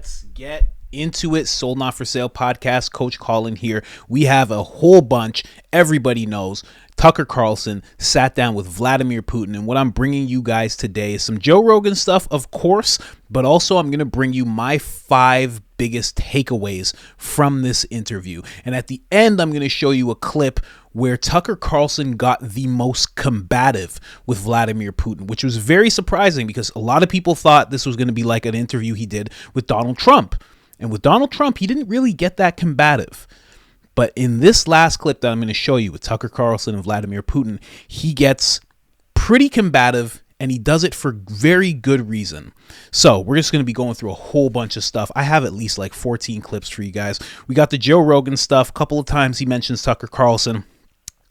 Let's get into it. Sold Not For Sale podcast. Coach Colin here. We have a whole bunch. Everybody knows Tucker Carlson sat down with Vladimir Putin, and what I'm bringing you guys today is some Joe Rogan stuff, of course, but also I'm going to bring you my 5 biggest takeaways from this interview. And at the end, I'm going to show you a clip where Tucker Carlson got the most combative with Vladimir Putin, which was very surprising because a lot of people thought this was going to be like an interview he did with Donald Trump. And with Donald Trump, he didn't really get that combative. But in this last clip that I'm going to show you with Tucker Carlson and Vladimir Putin, he gets pretty combative, and he does it for very good reason. So we're just going to be going through a whole bunch of stuff. I have at least like 14 clips for you guys. We got the Joe Rogan stuff. A couple of times he mentions Tucker Carlson.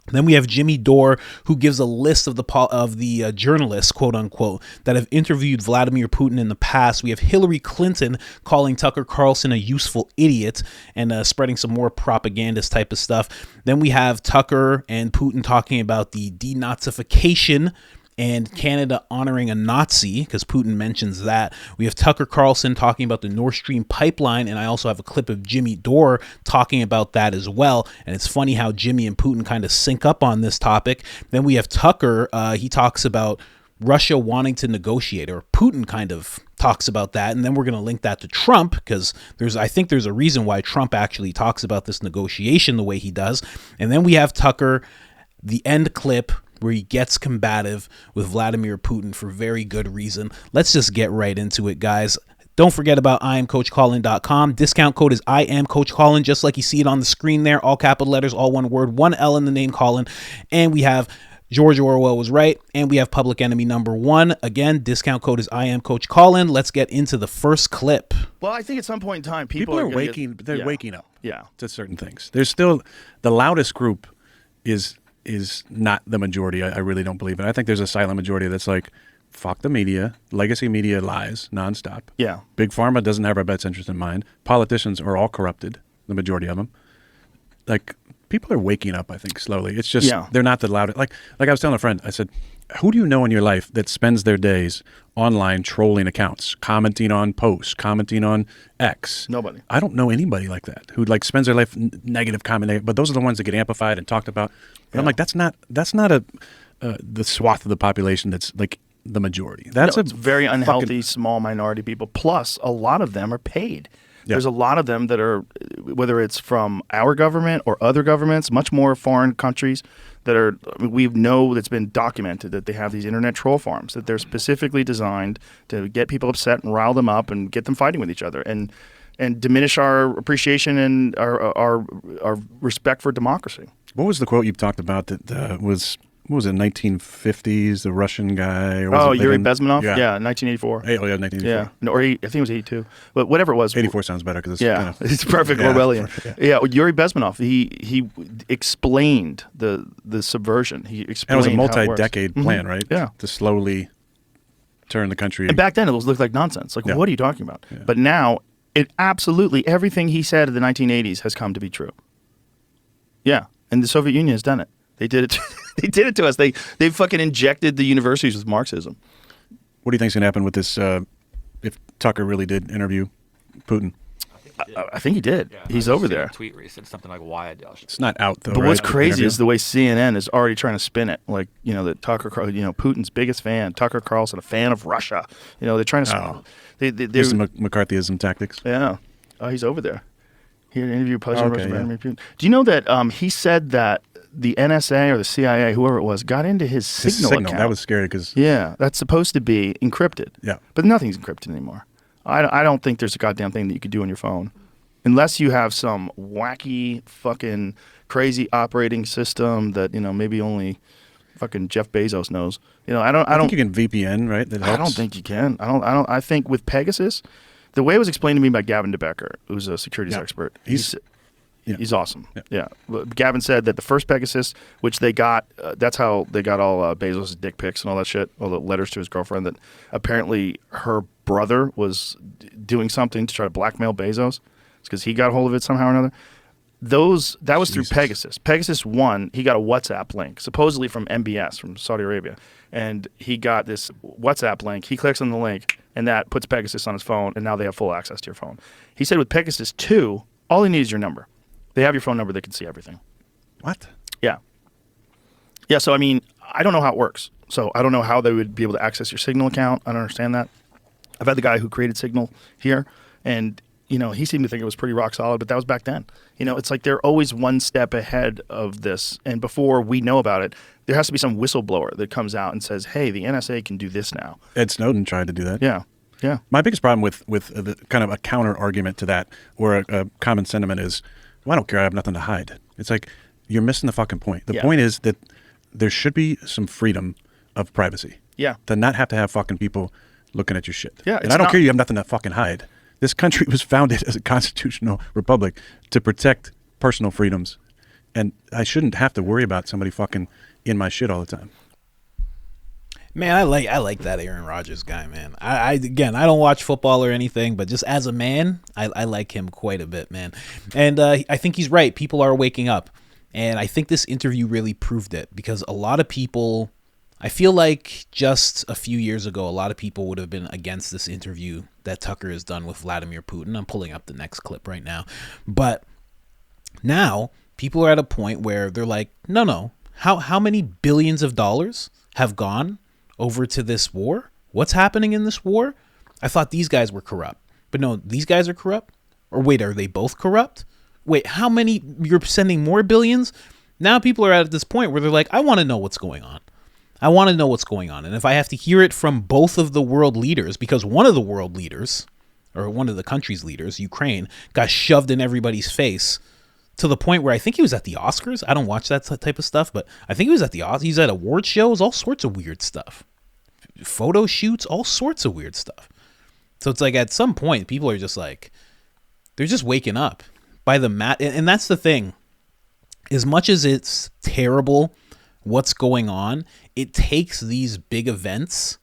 Then we have Jimmy Dore, who gives a list of the journalists, quote unquote, that have interviewed Vladimir Putin in the past. We have Hillary Clinton calling Tucker Carlson a useful idiot and spreading some more propagandist type of stuff. Then we have Tucker and Putin talking about the Denazification and Canada honoring a Nazi, because Putin mentions that. We have Tucker Carlson talking about the Nord Stream pipeline, and I also have a clip of Jimmy Dore talking about that as well. And it's funny how Jimmy and Putin kind of sync up on this topic. Then we have Tucker. He talks about Russia wanting to negotiate, or Putin kind of talks about that. And then we're going to link that to Trump, because I think there's a reason why Trump actually talks about this negotiation the way he does. And then we have Tucker, the end clip, where he gets combative with Vladimir Putin for very good reason. Let's just get right into it, guys. Don't forget about IamCoachColin.com. Discount code is IamCoachColin, just like you see it on the screen there. All capital letters, all one word, 1 L in the name Colin. And we have George Orwell was right, and we have Public Enemy #1. Again, discount code is IamCoachColin. Let's get into the first clip. Well, I think at some point in time, people are waking. They're waking up. To certain things. There's still the loudest group is not the majority. I really don't believe it. I think there's a silent majority that's like, fuck the media. Legacy media lies nonstop. Yeah. Big Pharma doesn't have our best interest in mind. Politicians are all corrupted, the majority of them. Like, people are waking up, I think, slowly. It's just, they're not the loudest. Like I was telling a friend, I said, who do you know in your life that spends their days online trolling accounts, commenting on posts, commenting on X? Nobody. I don't know anybody like that who like spends their life negative commenting, but those are the ones that get amplified and talked about. But I'm like, that's not the swath of the population that's like the majority. That's it's very unhealthy, small minority people. Plus, a lot of them are paid. Yeah. There's a lot of them that are, whether it's from our government or other governments, much more foreign countries that are, we know that's been documented that they have these internet troll farms, that they're specifically designed to get people upset and rile them up and get them fighting with each other and diminish our appreciation and our respect for democracy. What was the quote you talked about that was... What was it, 1950s, the Russian guy? Or Yuri Bezmenov? Yeah, 1984. Oh, yeah, 1984. Yeah, no, or I think it was 82. But whatever it was. 84 sounds better because it's kind of, it's perfect Orwellian. Yeah, Yuri Bezmenov, he explained the subversion. He explained and it was a multi-decade plan, right? Yeah. To slowly turn the country. And back then it looked like nonsense. Like, what are you talking about? Yeah. But now, absolutely everything he said in the 1980s has come to be true. Yeah, and the Soviet Union has done it. They did it. They did it to us. They fucking injected the universities with Marxism. What do you think's gonna happen with this? If Tucker really did interview Putin, I think he did. Yeah, he's over there. A tweet where he said something like, "Why I doubt." It's not out though. But right? what's crazy is the way CNN is already trying to spin it. Like, that Tucker, Putin's biggest fan, Tucker Carlson, a fan of Russia. They're trying to spin. They're some McCarthyism tactics. Yeah. Oh, he's over there. He had an interview with President Vladimir Putin. Do you know that he said that the NSA or the CIA, whoever it was, got into his Signal account? That was scary because... Yeah, that's supposed to be encrypted. Yeah. But nothing's encrypted anymore. I don't think there's a goddamn thing that you could do on your phone. Unless you have some wacky, fucking crazy operating system that, maybe only fucking Jeff Bezos knows. I don't think you can VPN, right? That helps. I don't think you can. I think with Pegasus, the way it was explained to me by Gavin DeBecker, who's a securities expert, he's awesome. Yeah. Gavin said that the first Pegasus, which they got, that's how they got all Bezos' dick pics and all that shit, all the letters to his girlfriend, that apparently her brother was doing something to try to blackmail Bezos. It's because he got hold of it somehow or another. that was through Jesus. Pegasus. Pegasus 1, he got a WhatsApp link, supposedly from MBS, from Saudi Arabia. And he got this WhatsApp link. He clicks on the link, and that puts Pegasus on his phone, and now they have full access to your phone. He said with Pegasus 2, all he needs is your number. They have your phone number. They can see everything. What? Yeah. Yeah, so, I mean, I don't know how it works. So I don't know how they would be able to access your Signal account. I don't understand that. I've had the guy who created Signal here, and he seemed to think it was pretty rock solid, but that was back then. It's like they're always one step ahead of this. And before we know about it, there has to be some whistleblower that comes out and says, hey, the NSA can do this now. Ed Snowden tried to do that. Yeah. Yeah. My biggest problem with the kind of a counter argument to that, or a common sentiment is, well, I don't care, I have nothing to hide. It's like, you're missing the fucking point. The point is that there should be some freedom of privacy. Yeah. To not have to have fucking people looking at your shit. Yeah. And I don't care you have nothing to fucking hide. This country was founded as a constitutional republic to protect personal freedoms. And I shouldn't have to worry about somebody fucking in my shit all the time. Man, I like that Aaron Rodgers guy, man. I don't watch football or anything, but just as a man, I like him quite a bit, man. And I think he's right. People are waking up. And I think this interview really proved it, because a lot of people, I feel like just a few years ago, a lot of people would have been against this interview that Tucker has done with Vladimir Putin. I'm pulling up the next clip right now. But now people are at a point where they're like, no. How many billions of dollars have gone over to this war? What's happening in this war? I thought these guys were corrupt. But no, these guys are corrupt? Or wait, are they both corrupt? Wait, how many? You're sending more billions? Now people are at this point where they're like, I want to know what's going on. I want to know what's going on. And if I have to hear it from both of the world leaders, because one of the world leaders, or one of the country's leaders, Ukraine, got shoved in everybody's face to the point where I think he was at the Oscars. I don't watch that type of stuff, but I think he was at the Oscars. He's at award shows, all sorts of weird stuff. Photo shoots, all sorts of weird stuff. So it's like at some point, people are just like, they're just waking up by the mat. And that's the thing. As much as it's terrible what's going on, it takes these big events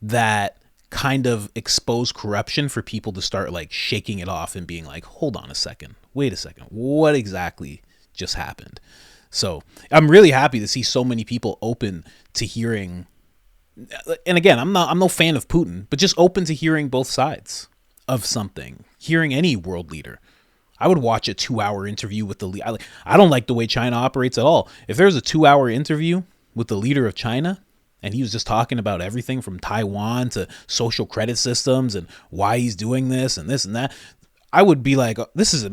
that kind of expose corruption for people to start like shaking it off and being like, hold on a second, wait a second, what exactly just happened? So I'm really happy to see so many people open to hearing. And again, I'm no fan of Putin, but just open to hearing both sides of something, hearing any world leader. I would watch a 2-hour interview with the leader. I don't like the way China operates at all. If there's a 2-hour interview with the leader of China and he was just talking about everything from Taiwan to social credit systems and why he's doing this and that, I would be like, this is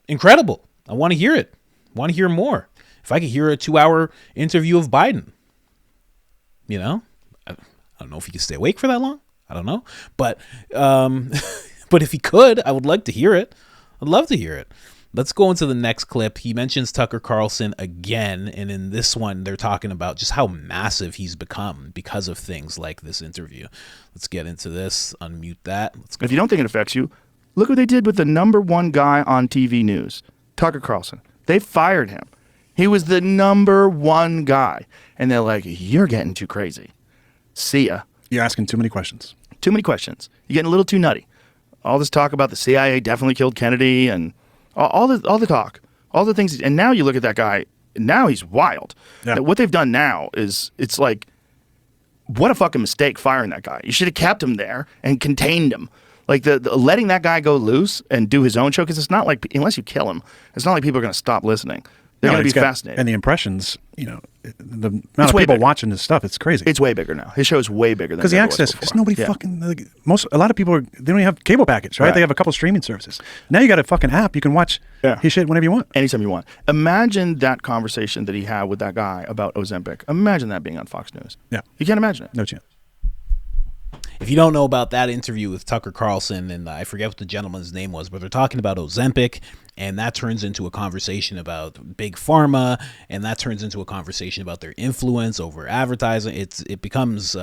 incredible. I want to hear it. I want to hear more. If I could hear a 2-hour interview of Biden, I don't know if he could stay awake for that long. I don't know. But if he could, I would like to hear it. I'd love to hear it. Let's go into the next clip. He mentions Tucker Carlson again, and in this one, they're talking about just how massive he's become because of things like this interview. Let's get into this. Unmute that. Let's go. If you don't think it affects you, look what they did with the number one guy on TV news, Tucker Carlson. They fired him. He was the number one guy. And they're like, you're getting too crazy. See ya. You're asking too many questions. Too many questions. You're getting a little too nutty. All this talk about the CIA definitely killed Kennedy and all the talk, all the things. And now you look at that guy, now he's wild. Yeah. What they've done now is, it's like, what a fucking mistake firing that guy. You should have kept him there and contained him. Like the letting that guy go loose and do his own show, because it's not like, unless you kill him, it's not like people are going to stop listening. They're going to be fascinated. And the impressions, the amount of people watching this stuff, it's crazy. It's way bigger now. His show's way bigger than because the access. Because nobody fucking a lot of people they don't even have cable packets, right? They have a couple streaming services. Now you got a fucking app. You can watch his shit whenever you want, anytime you want. Imagine that conversation that he had with that guy about Ozempic. Imagine that being on Fox News. Yeah, you can't imagine it. No chance. If you don't know about that interview with Tucker Carlson, and I forget what the gentleman's name was, but they're talking about Ozempic, and that turns into a conversation about big pharma, and that turns into a conversation about their influence over advertising. It becomes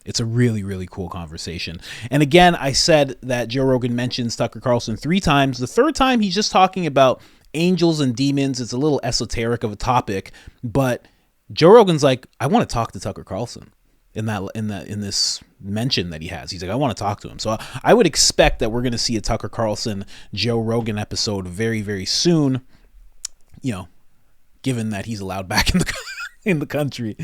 it's a really, really cool conversation. And again, I said that Joe Rogan mentions Tucker Carlson 3 times. The third time, he's just talking about angels and demons. It's a little esoteric of a topic, but Joe Rogan's like, I want to talk to Tucker Carlson. In this mention that he has, he's like, I want to talk to him. So I would expect that we're going to see a Tucker Carlson Joe Rogan episode very, very soon. given that he's allowed back in the in the country.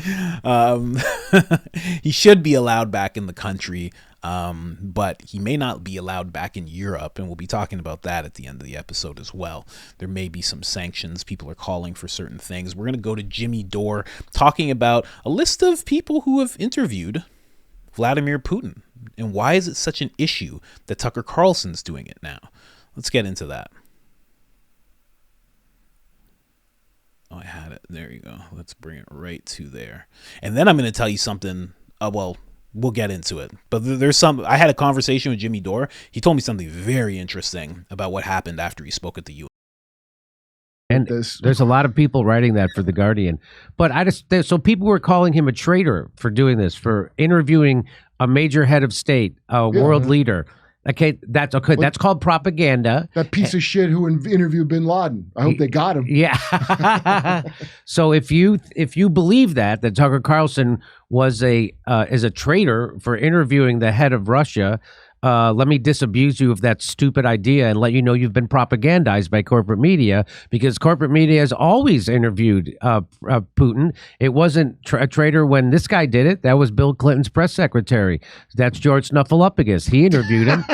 He should be allowed back in the country, but he may not be allowed back in Europe, and we'll be talking about that at the end of the episode as well. There may be some sanctions. People are calling for certain things. We're going to go to Jimmy Dore talking about a list of people who have interviewed Vladimir Putin, and why is it such an issue that Tucker Carlson's doing it now? Let's get into that. Oh, I had it. There you go. Let's bring it right to there. And then I'm going to tell you something. Well, we'll get into it. But I had a conversation with Jimmy Dore. He told me something very interesting about what happened after he spoke at the UN. And there's a lot of people writing that for The Guardian. But so people were calling him a traitor for doing this, for interviewing a major head of state, a world leader. Okay, that's okay. That's called propaganda. That piece of shit who interviewed Bin Laden. I hope they got him. Yeah. So if you believe that Tucker Carlson was is a traitor for interviewing the head of Russia, let me disabuse you of that stupid idea and let you know you've been propagandized by corporate media, because corporate media has always interviewed Putin. It wasn't a traitor when this guy did it. That was Bill Clinton's press secretary. That's George Snuffleupagus. He interviewed him.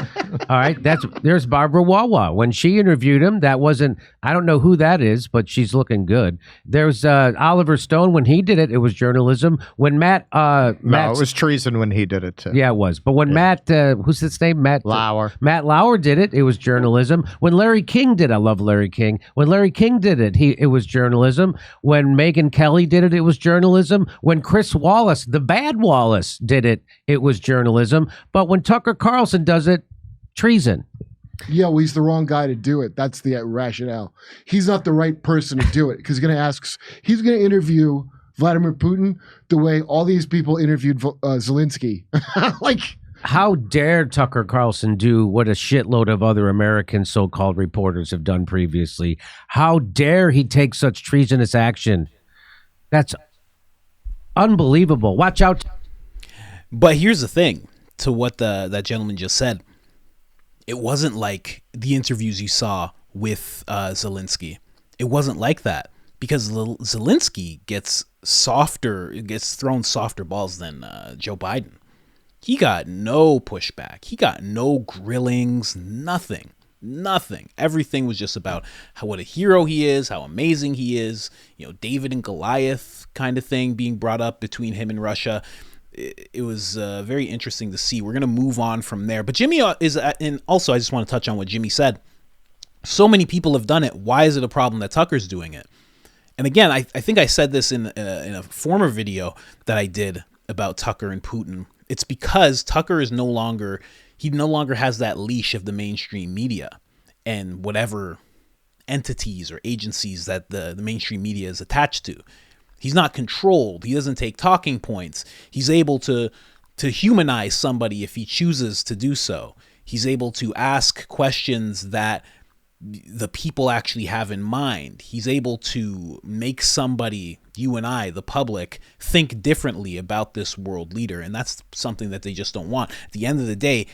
All right. There's Barbara Wawa. When she interviewed him, that wasn't, I don't know who that is, but she's looking good. There's Oliver Stone. When he did it, it was journalism. When Matt, no, it was treason when he did it too. Yeah, it was. But when Matt, who's this name? Matt Lauer did it. It was journalism. When Larry King did it, I love Larry King. When Larry King did it, it was journalism. When Megyn Kelly did it, it was journalism. When Chris Wallace, the bad Wallace, did it, it was journalism. But when Tucker Carlson does it, treason. Yeah, well, he's the wrong guy to do it. That's the rationale. He's not the right person to do it, because he's going to interview Vladimir Putin the way all these people interviewed Zelensky. How dare Tucker Carlson do what a shitload of other American so-called reporters have done previously? How dare he take such treasonous action? That's unbelievable. Watch out. But here's the thing to what that gentleman just said. It wasn't like the interviews you saw with Zelensky. It wasn't like that, because Zelensky gets thrown softer balls than Joe Biden. He got no pushback. He got no grillings, nothing. Everything was just about what a hero he is, how amazing he is, David and Goliath kind of thing being brought up between him and Russia. It was very interesting to see. We're going to move on from there. But Jimmy and also I just want to touch on what Jimmy said. So many people have done it. Why is it a problem that Tucker's doing it? And again, I think I said this in a former video that I did about Tucker and Putin. It's because Tucker is no longer has that leash of the mainstream media and whatever entities or agencies that the mainstream media is attached to. He's not controlled. He doesn't take talking points. He's able to humanize somebody if he chooses to do so. He's able to ask questions that the people actually have in mind. He's able to make somebody, you and I, the public, think differently about this world leader. And that's something that they just don't want. At the end of the day,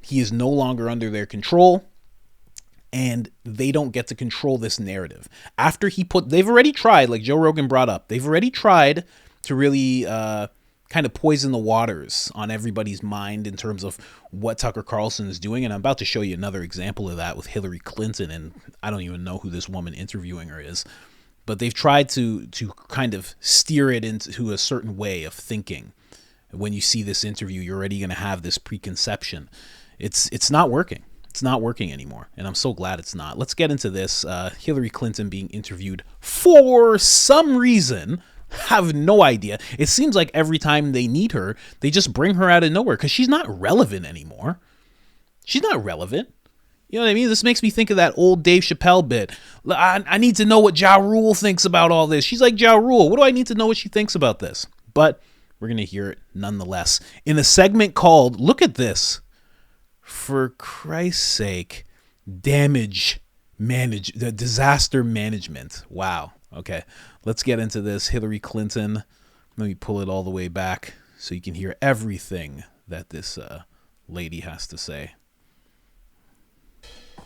he is no longer under their control, and they don't get to control this narrative. After they've already tried, like Joe Rogan brought up, they've already tried to really kind of poison the waters on everybody's mind in terms of what Tucker Carlson is doing. And I'm about to show you another example of that with Hillary Clinton. And I don't even know who this woman interviewing her is, but they've tried to kind of steer it into a certain way of thinking. When you see this interview, you're already going to have this preconception. It's not working. It's not working anymore. And I'm so glad it's not. Let's get into this. Hillary Clinton being interviewed for some reason. Have no idea. It seems like every time they need her, they just bring her out of nowhere, because she's not relevant anymore. She's not relevant. You know what I mean? This makes me think of that old Dave Chappelle bit. I need to know what Ja Rule thinks about all this. She's like Ja Rule. What do I need to know what she thinks about this? But we're going to hear it nonetheless in a segment called, look at this, for Christ's sake, disaster management. Wow. Okay, let's get into this. Hillary Clinton. Let me pull it all the way back so you can hear everything that this lady has to say.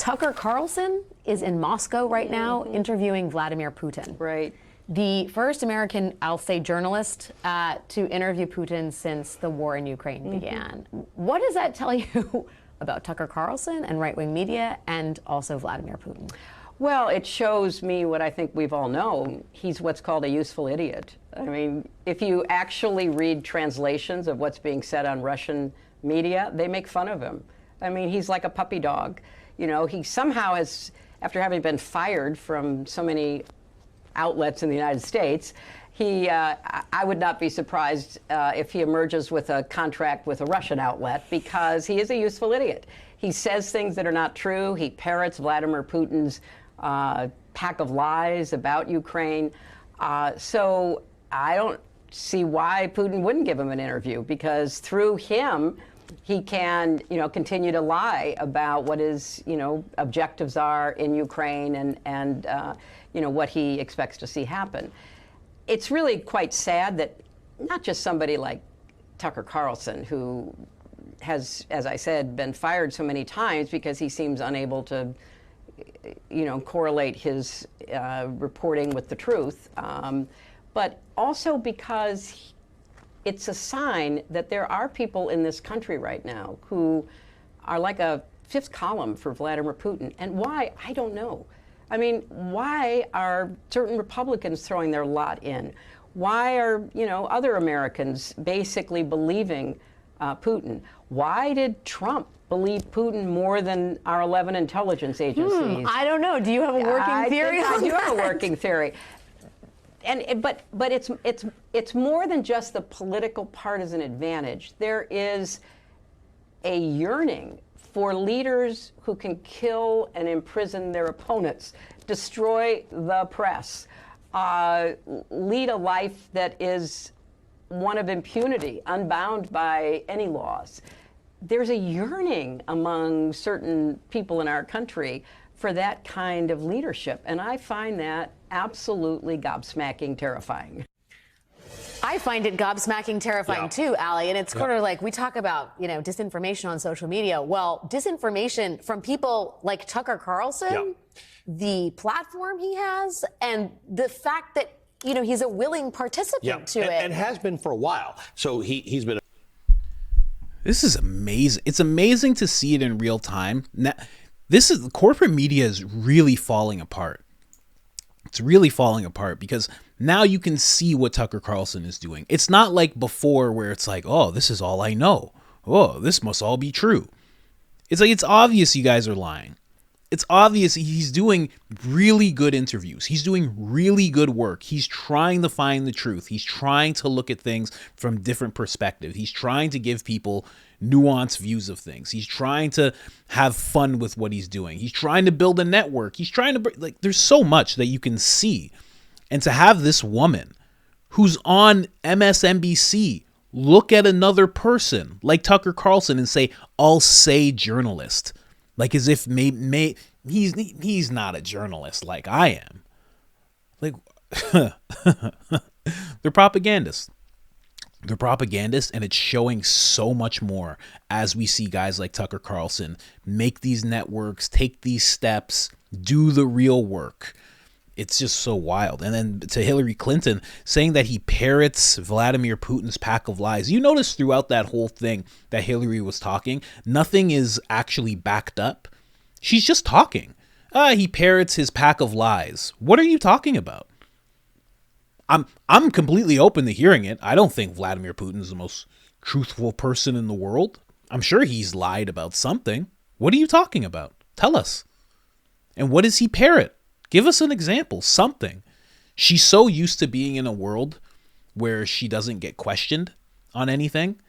Tucker Carlson is in Moscow right now interviewing Vladimir Putin. Right. The first American, I'll say, journalist to interview Putin since the war in Ukraine began. What does that tell you about Tucker Carlson and right-wing media and also Vladimir Putin? Well, it shows me what I think we've all known. He's what's called a useful idiot. I mean, if you actually read translations of what's being said on Russian media, they make fun of him. I mean, he's like a puppy dog. You know, he somehow has, after having been fired from so many outlets in the United States, I would not be surprised if he emerges with a contract with a Russian outlet, because he is a useful idiot. He says things that are not true. He parrots Vladimir Putin's pack of lies about Ukraine. So I don't see why Putin wouldn't give him an interview, because through him, he can, continue to lie about what his, objectives are in Ukraine and what he expects to see happen. It's really quite sad that not just somebody like Tucker Carlson, who has, as I said, been fired so many times because he seems unable to, correlate his reporting with the truth, but also because it's a sign that there are people in this country right now who are like a fifth column for Vladimir Putin. And why? I don't know. I mean, why are certain Republicans throwing their lot in? Why are, other Americans basically believing Putin? Why did Trump believe Putin more than our 11 intelligence agencies? I don't know. Do you have a working theory on that? I do have a working theory. But it's more than just the political partisan advantage. There is a yearning for leaders who can kill and imprison their opponents, destroy the press, lead a life that is one of impunity, unbound by any laws. There's a yearning among certain people in our country for that kind of leadership, and I find that absolutely gobsmacking terrifying. I find it gobsmacking terrifying too, Allie, and it's sort of like we talk about, disinformation on social media. Well, disinformation from people like Tucker Carlson, the platform he has, and the fact that, he's a willing participant to it. And has been for a while. So he's been. This is amazing. It's amazing to see it in real time. Now, corporate media is really falling apart. It's really falling apart because now you can see what Tucker Carlson is doing. It's not like before where it's like, oh, this is all I know. Oh, this must all be true. It's like, it's obvious you guys are lying. It's obvious he's doing really good interviews. He's doing really good work. He's trying to find the truth. He's trying to look at things from different perspectives. He's trying to give people nuanced views of things. He's trying to have fun with what he's doing. He's trying to build a network. He's trying to, there's so much that you can see. And to have this woman who's on MSNBC look at another person like Tucker Carlson and say, I'll say journalist. Like as if he's not a journalist like I am. Like, they're propagandists. They're propagandists, and it's showing so much more as we see guys like Tucker Carlson make these networks, take these steps, do the real work. It's just so wild. And then to Hillary Clinton saying that he parrots Vladimir Putin's pack of lies. You notice throughout that whole thing that Hillary was talking, nothing is actually backed up. She's just talking. He parrots his pack of lies. What are you talking about? I'm completely open to hearing it. I don't think Vladimir Putin is the most truthful person in the world. I'm sure he's lied about something. What are you talking about? Tell us. And what does he parrot? Give us an example, something. She's so used to being in a world where she doesn't get questioned on anything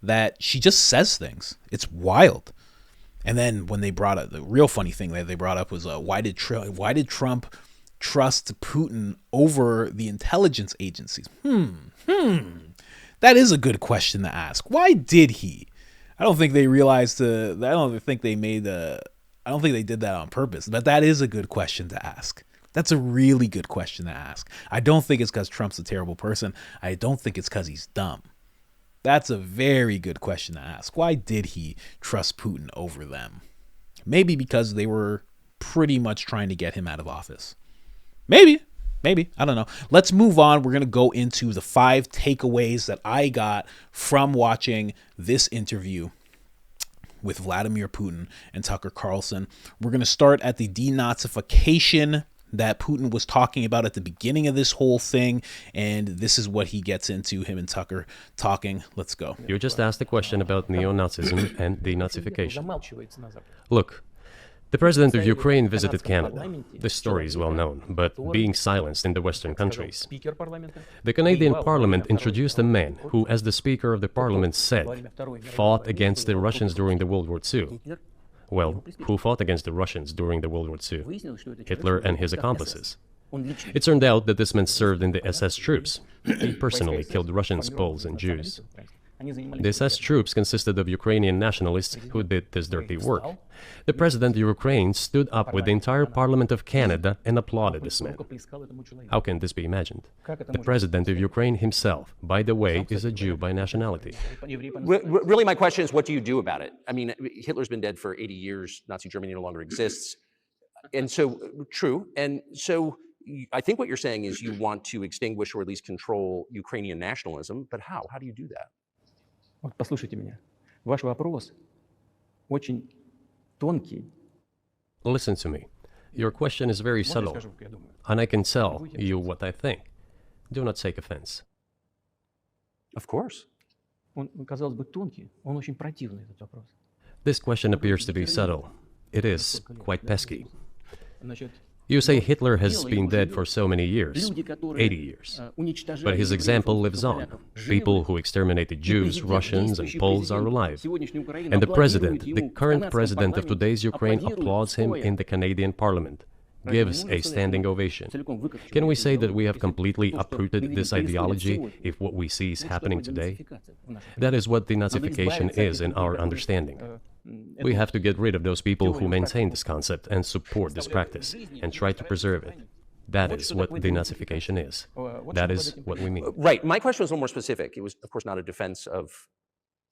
that she just says things. It's wild. And then when they brought up, the real funny thing that they brought up was why did Trump trust Putin over the intelligence agencies? That is a good question to ask. Why did he? I don't think they realized. I don't think they did that on purpose. But that is a good question to ask. That's a really good question to ask. I don't think it's because Trump's a terrible person. I don't think it's because he's dumb. That's a very good question to ask. Why did he trust Putin over them? Maybe because they were pretty much trying to get him out of office. Maybe. I don't know. Let's move on. We're going to go into the 5 takeaways that I got from watching this interview with Vladimir Putin and Tucker Carlson. We're going to start at the denazification that Putin was talking about at the beginning of this whole thing, and this is what he gets into, him and Tucker talking. Let's go. You just asked a question about neo-Nazism and denazification. Look, the president of Ukraine visited Canada. This story is well known, but being silenced in the Western countries. The Canadian Parliament introduced a man who, as the Speaker of the Parliament said, fought against the Russians during the World War II. Well, who fought against the Russians during the World War II? Hitler and his accomplices. It turned out that this man served in the SS troops. He personally killed Russians, Poles, and Jews. The SS troops consisted of Ukrainian nationalists who did this dirty work. The president of Ukraine stood up with the entire Parliament of Canada and applauded this man. How can this be imagined? The president of Ukraine himself, by the way, is a Jew by nationality. Really, my question is, what do you do about it? I mean, Hitler's been dead for 80 years. Nazi Germany no longer exists. And so, true. And so I think what you're saying is you want to extinguish or at least control Ukrainian nationalism. But how? How do you do that? Послушайте меня. Ваш вопрос очень тонкий. Listen to me. Your question is very subtle, and I can tell you what I think. Do not take offense. Of course. Он, казалось бы, тонкий. Он очень противный, этот вопрос. This question appears to be subtle. It is quite pesky. You say Hitler has been dead for so many years, 80 years. But his example lives on. People who exterminated Jews, Russians, and Poles are alive. And the president, the current president of today's Ukraine, applauds him in the Canadian Parliament, gives a standing ovation. Can we say that we have completely uprooted this ideology if what we see is happening today? That is what denazification is in our understanding. We have to get rid of those people who maintain this concept and support this practice and try to preserve it. That is what denazification is. That is what we mean. Right. My question was a little more specific. It was, of course, not a defense of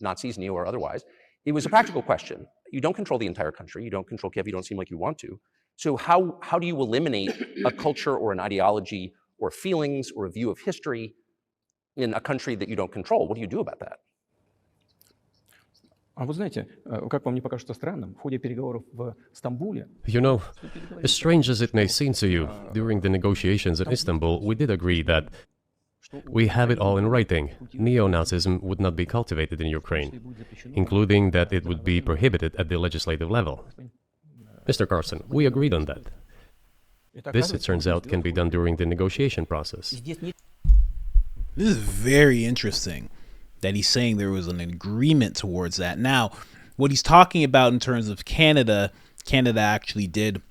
Nazis, neo or otherwise. It was a practical question. You don't control the entire country. You don't control Kiev. You don't seem like you want to. So how do you eliminate a culture or an ideology or feelings or a view of history in a country that you don't control? What do you do about that? А вы знаете, как вам не покажется странным, в ходе переговоров в Стамбуле... You know, as strange as it may seem to you, during the negotiations in Istanbul, we did agree that we have it all in writing. Neo-Nazism would not be cultivated in Ukraine, including that it would be prohibited at the legislative level. Mr. Carlson, we agreed on that. This, it turns out, can be done during the negotiation process. This is very interesting that he's saying there was an agreement towards that. Now, what he's talking about in terms of Canada, Canada actually did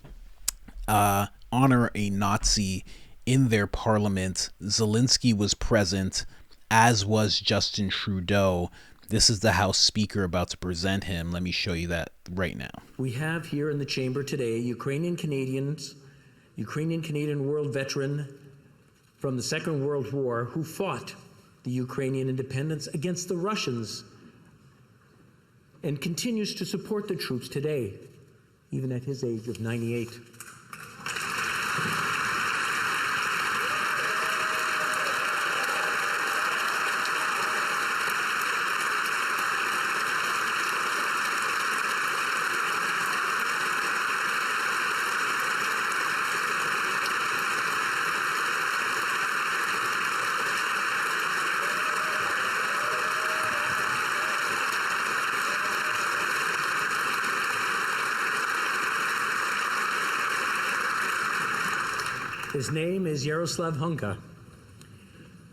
honor a Nazi in their parliament. Zelensky was present, as was Justin Trudeau. This is the House Speaker about to present him. Let me show you that right now. We have here in the chamber today Ukrainian Canadian world veteran from the Second World War who fought the Ukrainian independence against the Russians and continues to support the troops today, even at his age of 98. His name is Yaroslav Hunka.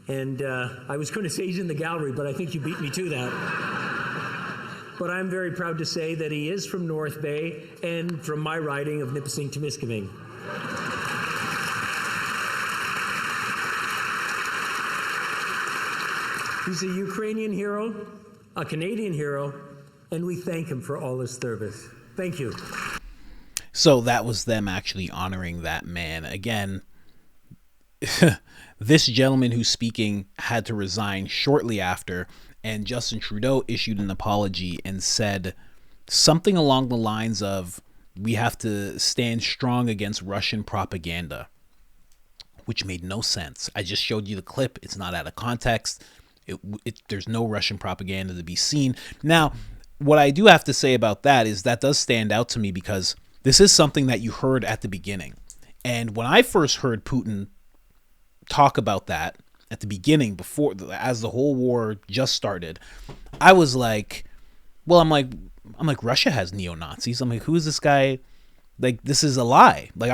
And I was going to say he's in the gallery, but I think you beat me to that. But I'm very proud to say that he is from North Bay and from my riding of Nipissing-Temiskaming. He's a Ukrainian hero, a Canadian hero, and we thank him for all his service. Thank you. So that was them actually honoring that man. Again, this gentleman who's speaking had to resign shortly after, and Justin Trudeau issued an apology and said something along the lines of, we have to stand strong against Russian propaganda, which made no sense. I just showed you the clip. It's not out of context. There's no Russian propaganda to be seen. Now, what I do have to say about that is that does stand out to me because this is something that you heard at the beginning. And when I first heard Putin talk about that at the beginning, before, as the whole war just started, I was like, well, I'm like, Russia has neo-Nazis. I'm like, who is this guy? Like, this is a lie. Like,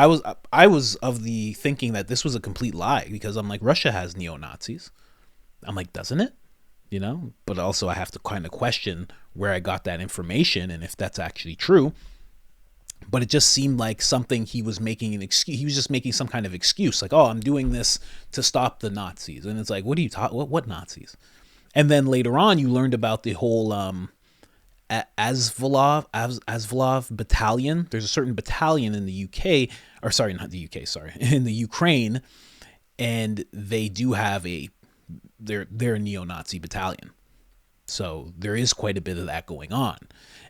I was of the thinking that this was a complete lie because I'm like, Russia has neo-Nazis. I'm like, doesn't it? You know, but also I have to kind of question where I got that information and if that's actually true. But it just seemed like something he was making an excuse. He was just making some kind of excuse, like, oh, I'm doing this to stop the Nazis. And it's like, what are you talking? What Nazis? And then later on, you learned about the whole Azovstal battalion. There's a certain battalion in the UK, or sorry, not the UK, sorry, in the Ukraine, and they do have they're a neo-Nazi battalion. So there is quite a bit of that going on.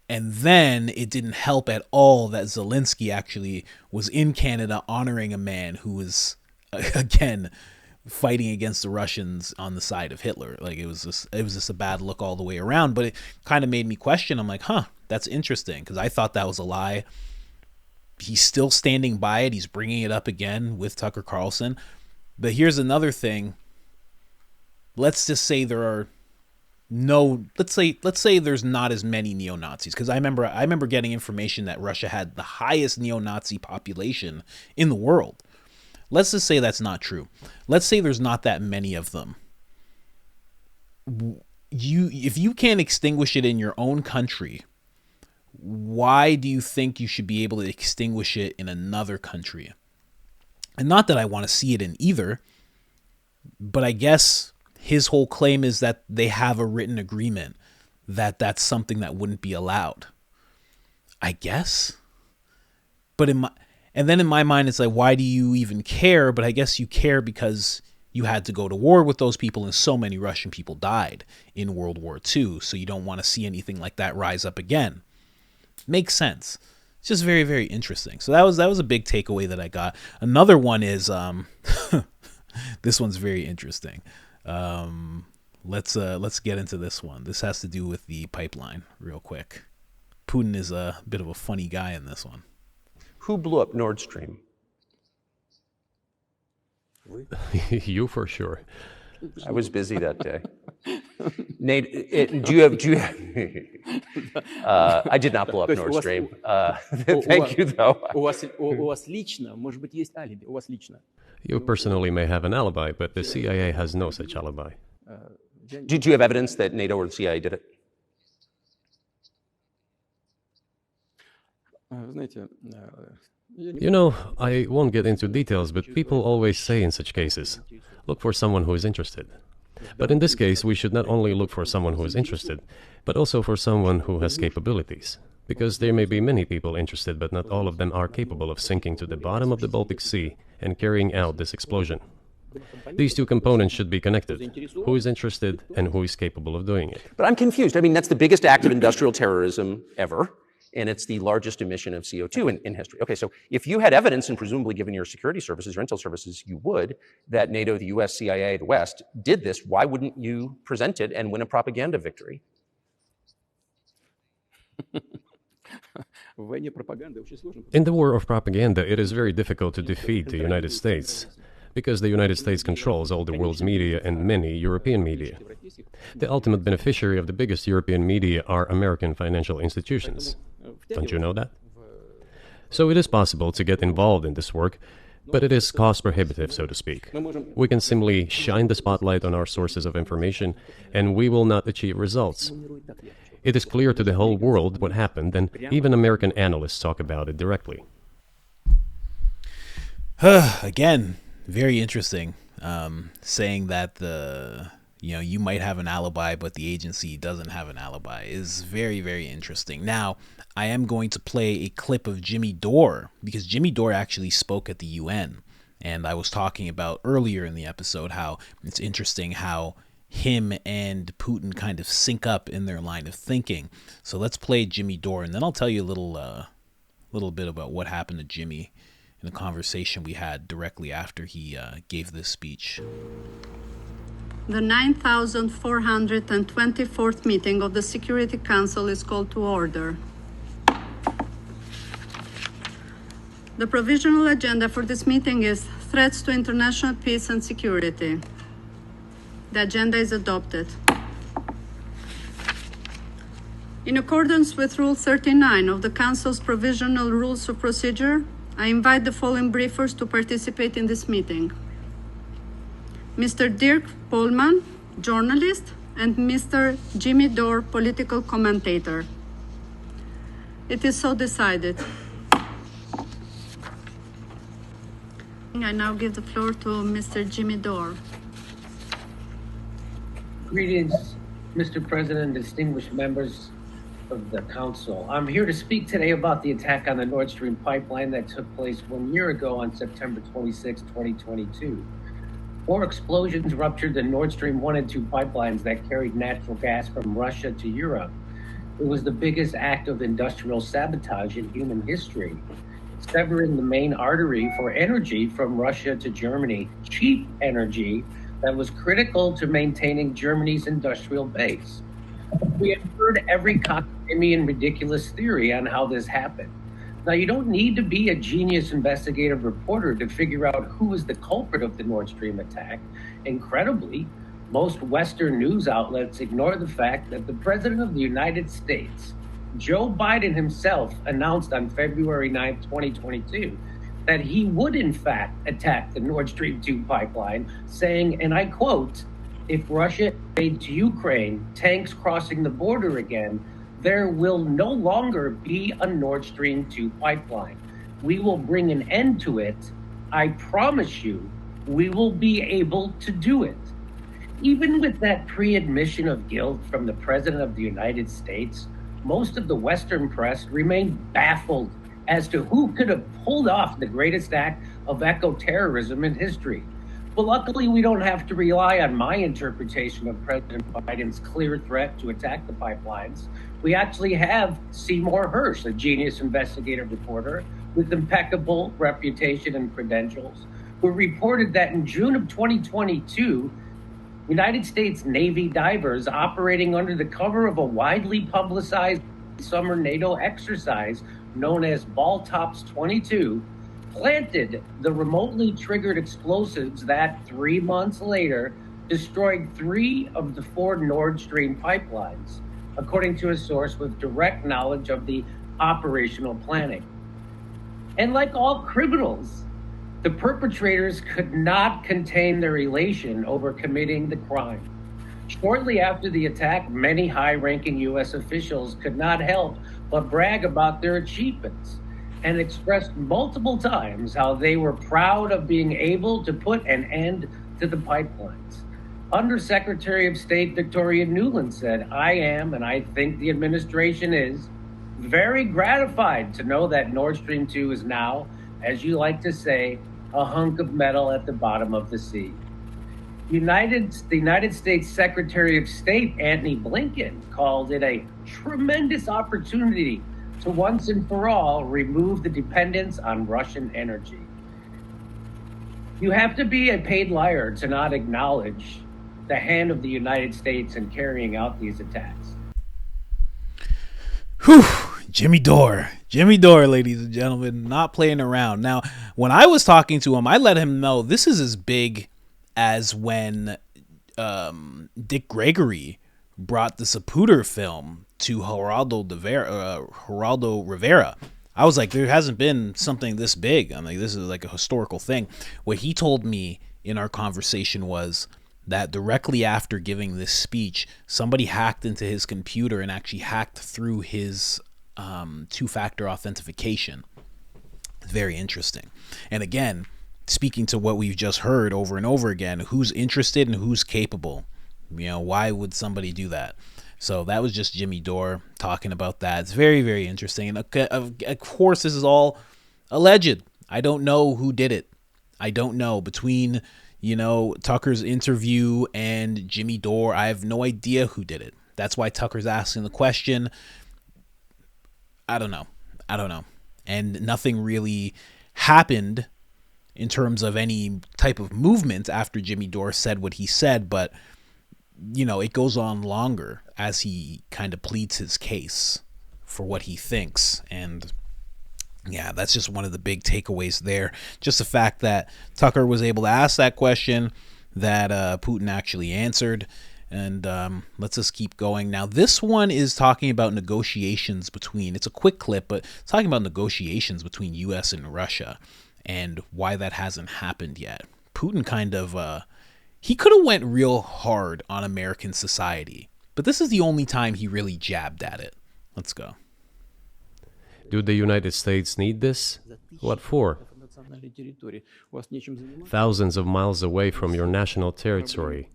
And then it didn't help at all that Zelensky actually was in Canada honoring a man who was, again, fighting against the Russians on the side of Hitler. Like, it was just a bad look all the way around. But it kind of made me question. I'm like, that's interesting, because I thought that was a lie. He's still standing by it. He's bringing it up again with Tucker Carlson. But here's another thing. Let's just say let's say there's not as many neo-Nazis, because I remember getting information that Russia had the highest neo-Nazi population in the world. Let's just say that's not true. Let's say there's not that many of them. If you can't extinguish it in your own country, why do you think you should be able to extinguish it in another country? And not that I want to see it in either, but I guess his whole claim is that they have a written agreement that that's something that wouldn't be allowed. I guess. But in my mind, it's like, why do you even care? But I guess you care because you had to go to war with those people, and so many Russian people died in World War II. So you don't want to see anything like that rise up again. Makes sense. It's just very, very interesting. So that was a big takeaway that I got. Another one is this one's very interesting. Let's get into this one. This has to do with the pipeline real quick. Putin is a bit of a funny guy in this one. Who blew up Nord Stream? You for sure. I was busy that day. Nate, do you have I did not blow up Nord Stream. Thank you, though. You personally may have an alibi, but the CIA has no such alibi. Did you have evidence that NATO or the CIA did it? You know, I won't get into details, but people always say in such cases, look for someone who is interested. But in this case, we should not only look for someone who is interested, but also for someone who has capabilities. Because there may be many people interested, but not all of them are capable of sinking to the bottom of the Baltic Sea and carrying out this explosion. These two components should be connected. Who is interested and who is capable of doing it? But I'm confused. I mean, that's the biggest act of industrial terrorism ever, and it's the largest emission of CO2 in history. Okay, so if you had evidence, and presumably given your security services, your intel services, you would, that NATO, the US, CIA, the West did this, why wouldn't you present it and win a propaganda victory? In the war of propaganda, it is very difficult to defeat the United States, because the United States controls all the world's media and many European media. The ultimate beneficiary of the biggest European media are American financial institutions. Don't you know that? So it is possible to get involved in this work, but it is cost prohibitive, so to speak. We can simply shine the spotlight on our sources of information, and we will not achieve results. It is clear to the whole world what happened, and even American analysts talk about it directly. Again, very interesting. Saying that you might have an alibi, but the agency doesn't have an alibi is very, very interesting. Now, I am going to play a clip of Jimmy Dore, because Jimmy Dore actually spoke at the UN. And I was talking about earlier in the episode how it's interesting how him and Putin kind of sync up in their line of thinking. So let's play Jimmy Dore, and then I'll tell you a little little bit about what happened to Jimmy in a conversation we had directly after he gave this speech. The 9,424th meeting of the Security Council is called to order. The provisional agenda for this meeting is threats to international peace and security. The agenda is adopted. In accordance with Rule 39 of the Council's Provisional Rules of Procedure, I invite the following briefers to participate in this meeting. Mr. Dirk Polman, journalist, and Mr. Jimmy Dore, political commentator. It is so decided. I now give the floor to Mr. Jimmy Dore. Greetings, Mr. President, distinguished members of the Council. I'm here to speak today about the attack on the Nord Stream pipeline that took place 1 year ago on September 26, 2022. 4 explosions ruptured the Nord Stream 1 and 2 pipelines that carried natural gas from Russia to Europe. It was the biggest act of industrial sabotage in human history, severing the main artery for energy from Russia to Germany, cheap energy that was critical to maintaining Germany's industrial base. We have heard every cockamamie and ridiculous theory on how this happened. Now, you don't need to be a genius investigative reporter to figure out who is the culprit of the Nord Stream attack. Incredibly, most Western news outlets ignore the fact that the President of the United States, Joe Biden himself, announced on February 9th, 2022, that he would in fact attack the Nord Stream 2 pipeline, saying, and I quote, "If Russia invades Ukraine, tanks crossing the border again, there will no longer be a Nord Stream 2 pipeline. We will bring an end to it. I promise you, we will be able to do it." Even with that pre-admission of guilt from the President of the United States, most of the Western press remained baffled as to who could have pulled off the greatest act of eco-terrorism in history. But luckily, we don't have to rely on my interpretation of President Biden's clear threat to attack the pipelines. We actually have Seymour Hersh, a genius investigative reporter with impeccable reputation and credentials, who reported that in June of 2022, United States Navy divers operating under the cover of a widely publicized summer NATO exercise known as Baltops 22 planted the remotely triggered explosives that 3 months later destroyed 3 of the 4 Nord Stream pipelines, according to a source with direct knowledge of the operational planning. And like all criminals, the perpetrators could not contain their elation over committing the crime. Shortly after the attack, many high-ranking U.S. officials could not help but brag about their achievements and expressed multiple times how they were proud of being able to put an end to the pipelines. Undersecretary of State Victoria Nuland said, "I am, and I think the administration is, very gratified to know that Nord Stream 2 is now, as you like to say, a hunk of metal at the bottom of the sea." The United States Secretary of State Antony Blinken called it a tremendous opportunity to once and for all remove the dependence on Russian energy. You have to be a paid liar to not acknowledge the hand of the United States in carrying out these attacks. Whew, Jimmy Dore, ladies and gentlemen, not playing around. Now, when I was talking to him, I let him know this is as big as when Dick Gregory brought the Zapruder film to Geraldo Rivera. I was like, there hasn't been something this big. I'm like, this is like a historical thing. What he told me in our conversation was that directly after giving this speech, somebody hacked into his computer and actually hacked through his two-factor authentication. Very interesting. And again, speaking to what we've just heard over and over again, who's interested and who's capable? You know, why would somebody do that? So that was just Jimmy Dore talking about that. It's very, very interesting. And of course, this is all alleged. I don't know who did it. I don't know. Between, you know, Tucker's interview and Jimmy Dore, I have no idea who did it. That's why Tucker's asking the question. I don't know. and nothing really happened in terms of any type of movement after Jimmy Dore said what he said. But, it goes on longer as he kind of pleads his case for what he thinks. And yeah, that's just one of the big takeaways there. Just the fact that Tucker was able to ask that question that Putin actually answered. And let's just keep going. Now, this one is talking about negotiations it's a quick clip, but it's talking about negotiations between U.S. and Russia and why that hasn't happened yet. Putin kind of, he could have went real hard on American society, but this is the only time he really jabbed at it. Let's go. Do the United States need this? What for? Thousands of miles away from your national territory.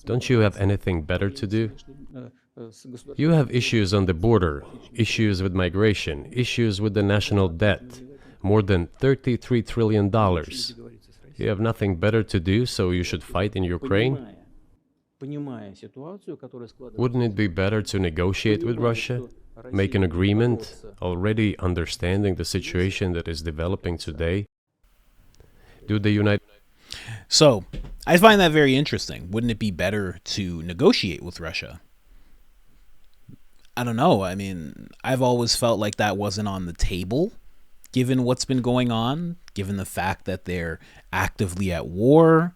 Don't you have anything better to do? You have issues on the border, issues with migration, issues with the national debt, more than $33 trillion. You have nothing better to do, so you should fight in Ukraine? Wouldn't it be better to negotiate with Russia? Make an agreement, already understanding the situation that is developing today? So, I find that very interesting. Wouldn't it be better to negotiate with Russia? I don't know. I mean, I've always felt like that wasn't on the table, given what's been going on, given the fact that they're actively at war.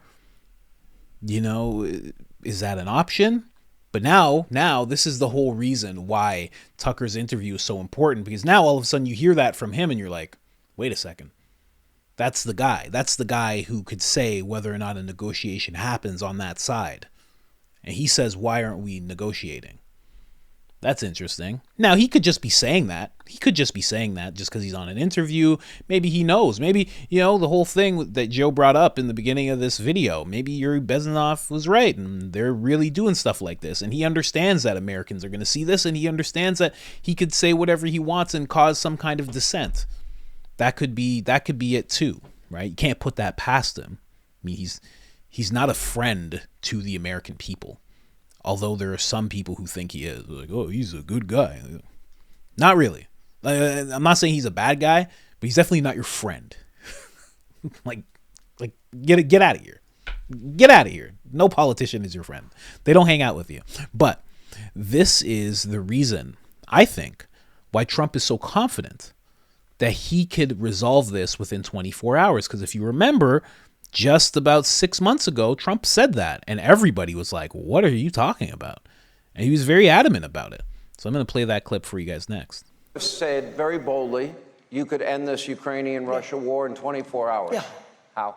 Is that an option? But now this is the whole reason why Tucker's interview is so important, because now all of a sudden you hear that from him and you're like, wait a second. That's the guy. That's the guy who could say whether or not a negotiation happens on that side. And he says, why aren't we negotiating? That's interesting. Now, he could just be saying that. He could just be saying that just because he's on an interview. Maybe he knows. Maybe, the whole thing that Joe brought up in the beginning of this video, maybe Yuri Bezmenov was right and they're really doing stuff like this. And he understands that Americans are going to see this, and he understands that he could say whatever he wants and cause some kind of dissent. That could be it too, right? You can't put that past him. I mean, he's not a friend to the American people. Although there are some people who think he is. Like, oh, he's a good guy. Not really. I'm not saying he's a bad guy, but he's definitely not your friend. like get out of here. Get out of here. No politician is your friend. They don't hang out with you. But this is the reason, I think, why Trump is so confident that he could resolve this within 24 hours. Because if you remember, just about 6 months ago, Trump said that, and everybody was like, what are you talking about? And he was very adamant about it. So I'm going to play that clip for you guys next. Said very boldly, you could end this Ukrainian-Russia war in 24 hours. Yeah. How?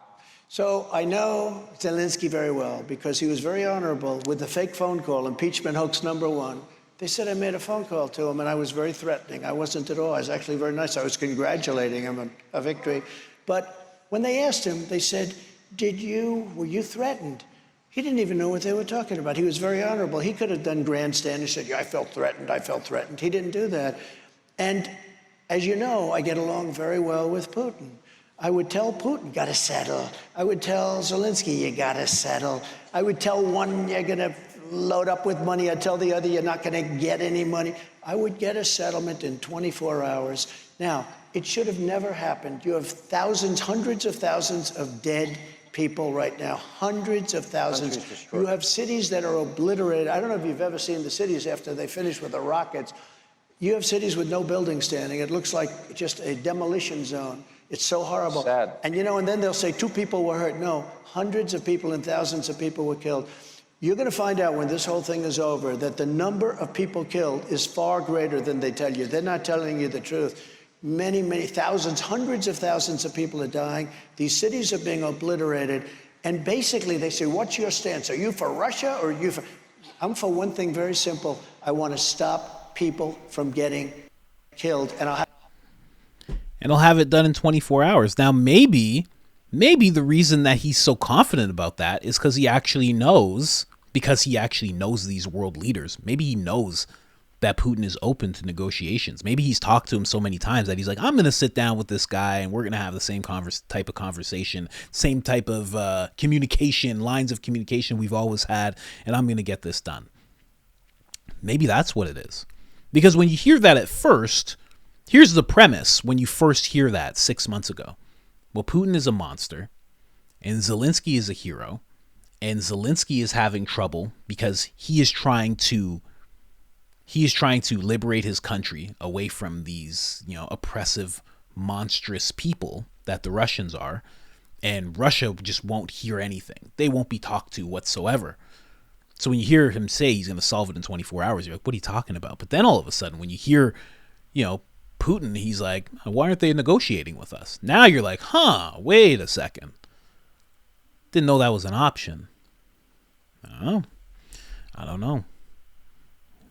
So I know Zelensky very well because he was very honorable with the fake phone call, impeachment hoax #1. They said I made a phone call to him, and I was very threatening. I wasn't at all. I was actually very nice. I was congratulating him on a victory. But when they asked him, they said, were you threatened? He didn't even know what they were talking about. He was very honorable. He could have done grandstand and said, yeah, I felt threatened. He didn't do that. And as you know, I get along very well with Putin. I would tell Putin, got to settle. I would tell Zelensky, you got to settle. I would tell one, you're going to load up with money. I'd tell the other, you're not going to get any money. I would get a settlement in 24 hours. Now, it should have never happened. You have thousands, hundreds of thousands of dead people right now, hundreds of thousands. You have cities that are obliterated. I don't know if you've ever seen the cities after they finish with the rockets. You have cities with no buildings standing. It looks like just a demolition zone. It's so horrible. Sad. And and then they'll say 2 people were hurt. No, hundreds of people and thousands of people were killed. You're going to find out when this whole thing is over that the number of people killed is far greater than they tell you. They're not telling you the truth. Many, many thousands, hundreds of thousands of people are dying. These cities are being obliterated. And basically they say, what's your stance? Are you for Russia or are you for... I'm for one thing very simple. I want to stop people from getting killed. And I'll have it done in 24 hours. Now, maybe the reason that he's so confident about that is because he actually knows these world leaders. Maybe he knows that Putin is open to negotiations. Maybe he's talked to him so many times that he's like, I'm going to sit down with this guy and we're going to have the same type of conversation, same type of communication, lines of communication we've always had, and I'm going to get this done. Maybe that's what it is. Because when you hear that at first, here's the premise when you first hear that 6 months ago. Well, Putin is a monster, and Zelensky is a hero, and Zelensky is having trouble because he is trying to liberate his country away from these, oppressive, monstrous people that the Russians are, and Russia just won't hear anything. They won't be talked to whatsoever. So when you hear him say he's going to solve it in 24 hours, you're like, what are you talking about? But then all of a sudden, when you hear, Putin, he's like, why aren't they negotiating with us? Now you're like, wait a second. Didn't know that was an option. I don't know.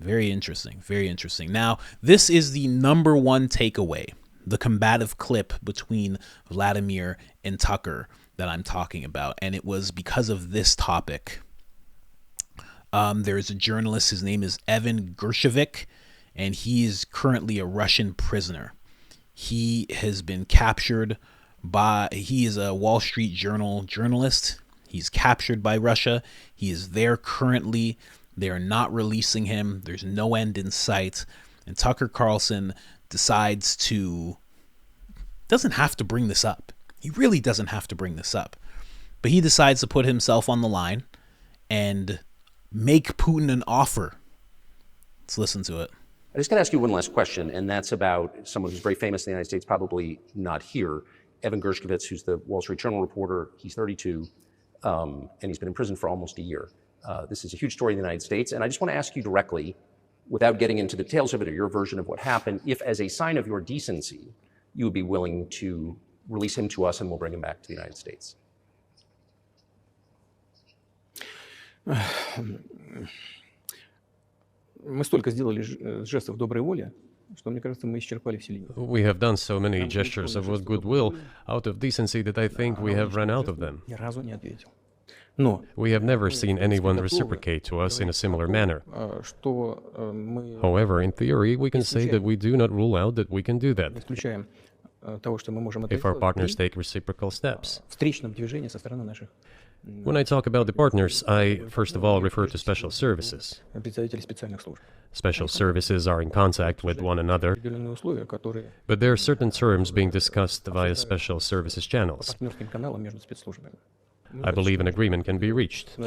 Very interesting. Very interesting. Now, this is the number one takeaway, the combative clip between Vladimir and Tucker that I'm talking about. And it was because of this topic. There's a journalist, his name is Evan Gershkovich, and he is currently a Russian prisoner. He has been captured he is a Wall Street Journal journalist. He's captured by Russia. He is there currently. They are not releasing him. There's no end in sight. And Tucker Carlson doesn't have to bring this up. He really doesn't have to bring this up. But he decides to put himself on the line and make Putin an offer. Let's listen to it. I just got to ask you one last question, and that's about someone who's very famous in the United States, probably not here, Evan Gershkovich, who's the Wall Street Journal reporter. He's 32, and he's been in prison for almost a year. This is a huge story in the United States, and I just want to ask you directly, without getting into the details of it or your version of what happened, if as a sign of your decency, you would be willing to release him to us and we'll bring him back to the United States. Мы столько сделали жестов доброй воли, что, мне кажется, мы исчерпали все линии. We have done so many gestures of goodwill out of decency that I think we have run out of them. Ни разу не ответил. We have never seen anyone reciprocate to us in a similar manner. However, in theory, we can say that we do not rule out that we can do that if our partners take reciprocal steps. When I talk about the partners, I first of all refer to special services. Special services are in contact with one another, but there are certain terms being discussed via special services channels. I believe an agreement can be reached.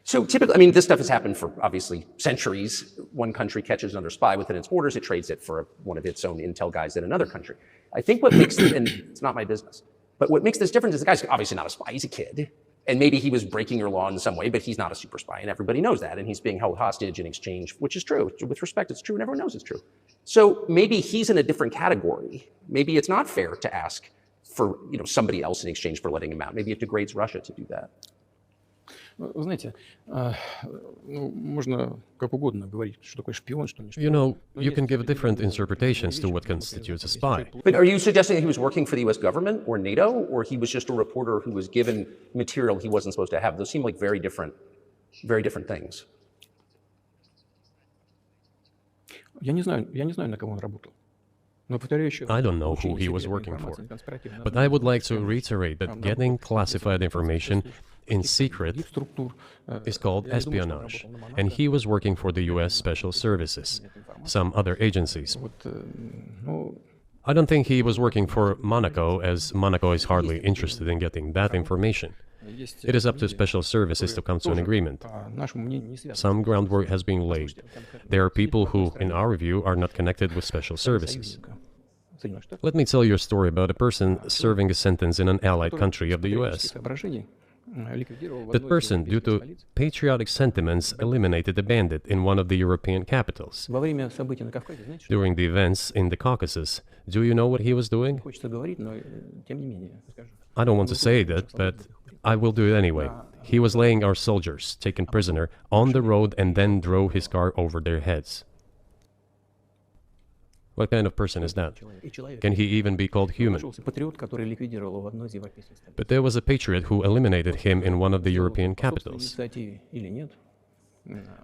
So typically, this stuff has happened for, obviously, centuries. One country catches another spy within its borders, it trades it for one of its own intel guys in another country. I think what makes it, and it's not my business, but what makes this different is the guy's obviously not a spy, he's a kid. And maybe he was breaking your law in some way, but he's not a super spy, and everybody knows that, and he's being held hostage in exchange, which is true. With respect, it's true, and everyone knows it's true. So maybe he's in a different category. Maybe it's not fair to ask for somebody else in exchange for letting him out. Maybe it degrades Russia to do that. Вы знаете, можно как угодно говорить, что такое шпион, что не шпион. You know, you can give different interpretations to what constitutes a spy. But are you suggesting that he was working for the U.S. government or NATO, or he was just a reporter who was given material he wasn't supposed to have? Those seem like very different things. Я не знаю, на кого он работал. I don't know who he was working for, but I would like to reiterate that getting classified information in secret is called espionage, and he was working for the U.S. Special Services, some other agencies. I don't think he was working for Monaco, as Monaco is hardly interested in getting that information. It is up to special services to come to an agreement. Some groundwork has been laid. There are people who, in our view, are not connected with special services. Let me tell you a story about a person serving a sentence in an allied country of the U.S. That person, due to patriotic sentiments, eliminated a bandit in one of the European capitals. During the events in the Caucasus, do you know what he was doing? I don't want to say that, but I will do it anyway. He was laying our soldiers, taken prisoner, on the road and then drove his car over their heads. What kind of person is that? Can he even be called human? But there was a patriot who eliminated him in one of the European capitals.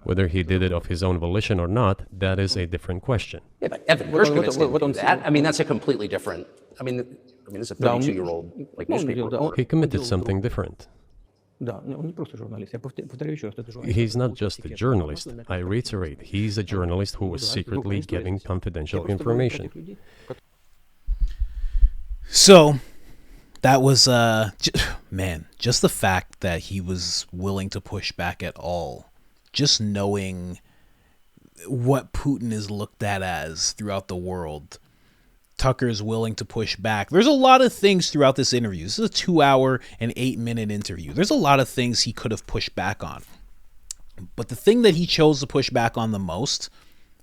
Whether he did it of his own volition or not, that is a different question. Yeah, but Evan Gershkovich didn't do that. That's a completely different. This is a 32-year-old newspaper reporter. He committed something different. He's not just a journalist. I reiterate, he's a journalist who was secretly getting confidential information. So that was, man, just the fact that he was willing to push back at all, just knowing what Putin is looked at as throughout the world. Tucker is willing to push back. There's a lot of things throughout this interview. This is a 2-hour and 8-minute interview. There's a lot of things he could have pushed back on. But the thing that he chose to push back on the most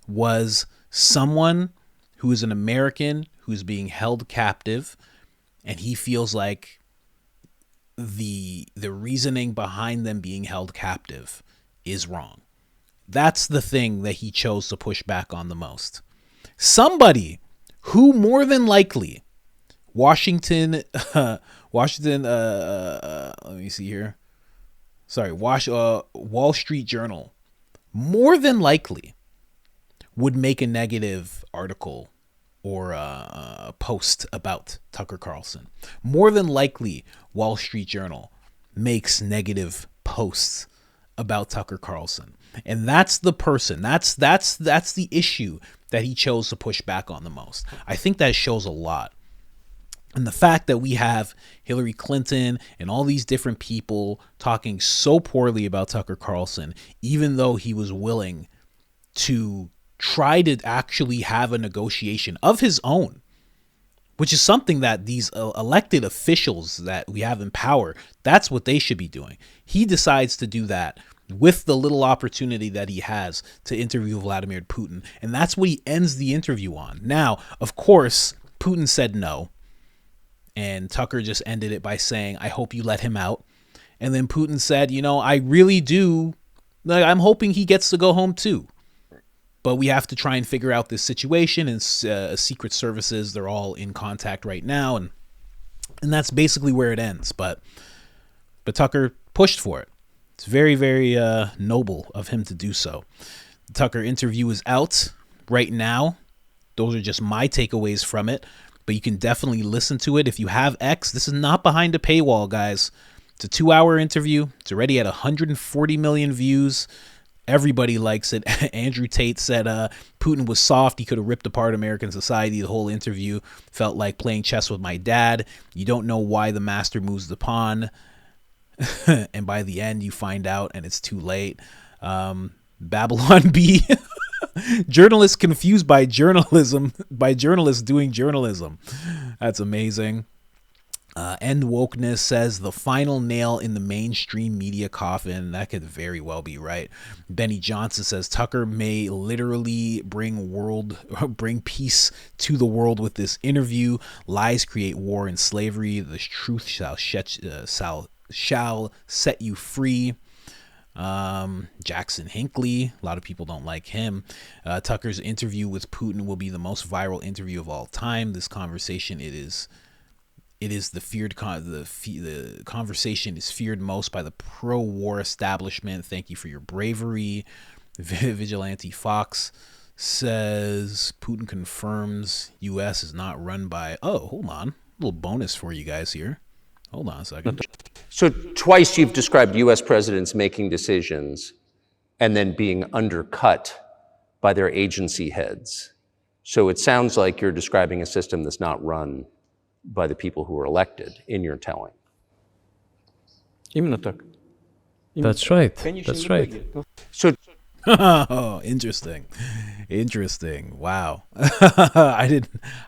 was someone who is an American who's being held captive, and he feels like the reasoning behind them being held captive is wrong. That's the thing that he chose to push back on the most. Somebody who more than likely Washington, let me see here. Sorry, Wall Street Journal more than likely would make a negative article or a post about Tucker Carlson. More than likely, Wall Street Journal makes negative posts about Tucker Carlson. And that's the person, that's the issue that he chose to push back on the most. I think that shows a lot. And the fact that we have Hillary Clinton and all these different people talking so poorly about Tucker Carlson, even though he was willing to try to actually have a negotiation of his own, which is something that these elected officials that we have in power, that's what they should be doing. He decides to do that with the little opportunity that he has to interview Vladimir Putin. And that's what he ends the interview on. Now, of course, Putin said no. And Tucker just ended it by saying, I hope you let him out. And then Putin said, I really do. I'm hoping he gets to go home too. But we have to try and figure out this situation. And secret services, they're all in contact right now. And that's basically where it ends. But Tucker pushed for it. It's very, very noble of him to do so. The Tucker interview is out right now. Those are just my takeaways from it. But you can definitely listen to it. If you have X, this is not behind a paywall, guys. It's a 2-hour interview. It's already at 140 million views. Everybody likes it. Andrew Tate said Putin was soft. He could have ripped apart American society. The whole interview felt like playing chess with my dad. You don't know why the master moves the pawn. And by the end, you find out, and it's too late. Babylon B. Journalists confused by journalism, by journalists doing journalism. That's amazing. End Wokeness says the final nail in the mainstream media coffin. That could very well be right. Benny Johnson says Tucker may literally bring peace to the world with this interview. Lies create war and slavery. The truth shall set you free. Jackson Hinckley, a lot of people don't like him. Tucker's interview with Putin will be the most viral interview of all time. This conversation, it is the conversation is feared most by the pro-war establishment. Thank you for your bravery. Vigilante Fox says Putin confirms U.S. is not run by. Oh, hold on, a little bonus for you guys here. Hold on a second. So twice you've described U.S. presidents making decisions and then being undercut by their agency heads. So it sounds like you're describing a system that's not run by the people who are elected in your telling. That's right. That's right. So, oh, interesting. Wow. I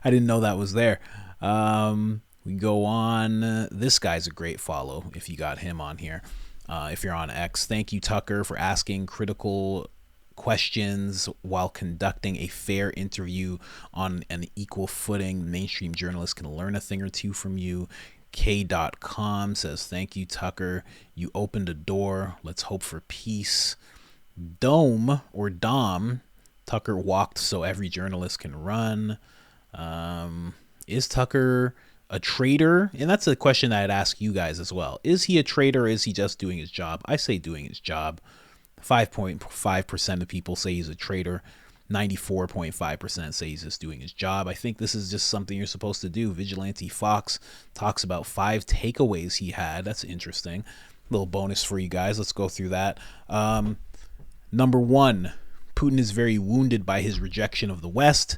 didn't know that was there. We go on. This guy's a great follow if you got him on here. If you're on X, thank you, Tucker, for asking critical questions while conducting a fair interview on an equal footing. Mainstream journalists can learn a thing or two from you. K.com says, thank you, Tucker. You opened a door. Let's hope for peace. Dom, Tucker walked so every journalist can run. Is Tucker a traitor? And that's a question I'd ask you guys as well. Is he a traitor or is he just doing his job? I say doing his job. 5.5% of people say he's a traitor. 94.5% say he's just doing his job. I think this is just something you're supposed to do. Vigilante Fox talks about 5 takeaways he had. That's interesting. Little bonus for you guys. Let's go through that. Number 1, Putin is very wounded by his rejection of the West.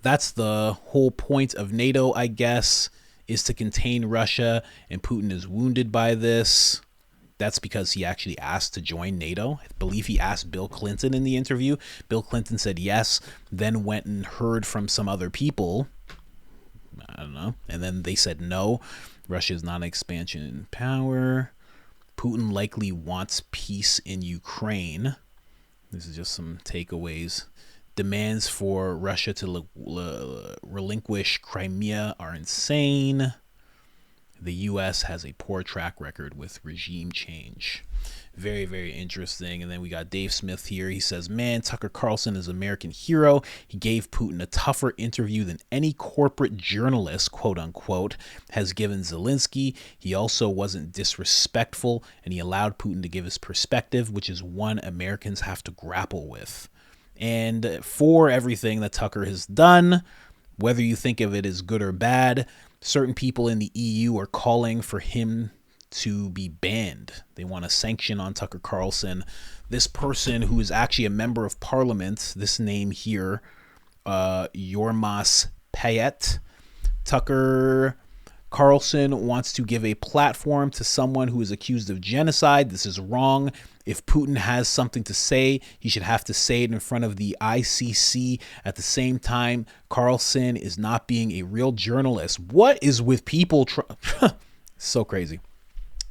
That's the whole point of NATO, I guess, is to contain Russia, and Putin is wounded by this. That's because he actually asked to join NATO. I believe he asked Bill Clinton in the interview. Bill Clinton said yes, then went and heard from some other people. I don't know. And then they said no. Russia is not an expansion in power. Putin likely wants peace in Ukraine. This is just some takeaways. Demands for Russia to relinquish Crimea are insane. The U.S. has a poor track record with regime change. Very, very interesting. And then we got Dave Smith here. He says, man, Tucker Carlson is an American hero. He gave Putin a tougher interview than any corporate journalist, quote unquote, has given Zelensky. He also wasn't disrespectful, and he allowed Putin to give his perspective, which is one Americans have to grapple with. And for everything that Tucker has done, whether you think of it as good or bad, certain people in the EU are calling for him to be banned. They want a sanction on Tucker Carlson. This person who is actually a member of parliament, this name here, Yormas Payet. Tucker Carlson wants to give a platform to someone who is accused of genocide. This is wrong. If Putin has something to say, he should have to say it in front of the ICC. At the same time, Carlson is not being a real journalist. What is with people? So crazy.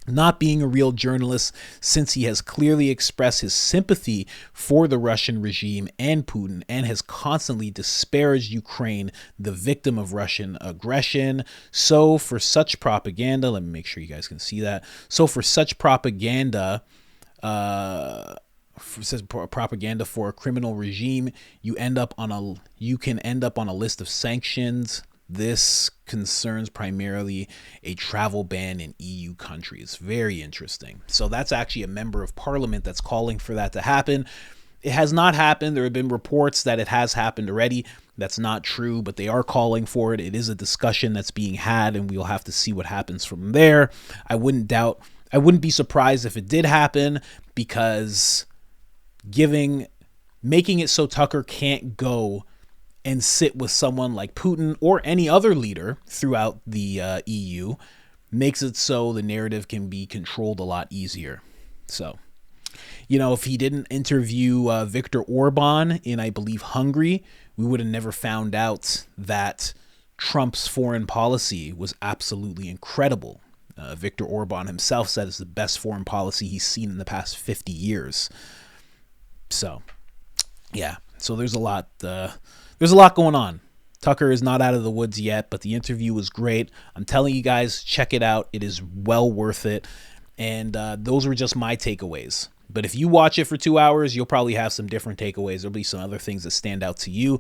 Not being a real journalist, since he has clearly expressed his sympathy for the Russian regime and Putin, and has constantly disparaged Ukraine, the victim of Russian aggression. So for such propaganda, let me make sure you guys can see that. So for such propaganda, propaganda for a criminal regime, you can end up on a list of sanctions. This concerns primarily a travel ban in EU countries. Very interesting. So that's actually a member of parliament that's calling for that to happen. It has not happened. There have been reports that it has happened already. That's not true, but they are calling for it. It is a discussion that's being had, and we'll have to see what happens from there. I wouldn't be surprised if it did happen, because making it so Tucker can't go and sit with someone like Putin or any other leader throughout the EU makes it so the narrative can be controlled a lot easier. So, if he didn't interview Viktor Orban in, I believe, Hungary, we would have never found out that Trump's foreign policy was absolutely incredible. Viktor Orban himself said it's the best foreign policy he's seen in the past 50 years. So, yeah. So there's a lot going on. Tucker is not out of the woods yet, but the interview was great. I'm telling you guys, check it out. It is well worth it. And those were just my takeaways. But if you watch it for 2 hours, you'll probably have some different takeaways. There'll be some other things that stand out to you.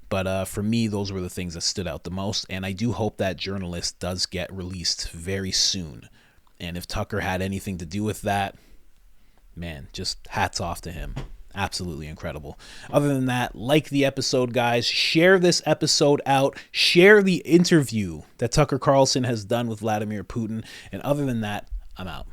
But for me, those were the things that stood out the most. And I do hope that journalist does get released very soon. And if Tucker had anything to do with that, man, just hats off to him. Absolutely incredible. Other than that, like the episode, guys. Share this episode out. Share the interview that Tucker Carlson has done with Vladimir Putin. And other than that, I'm out.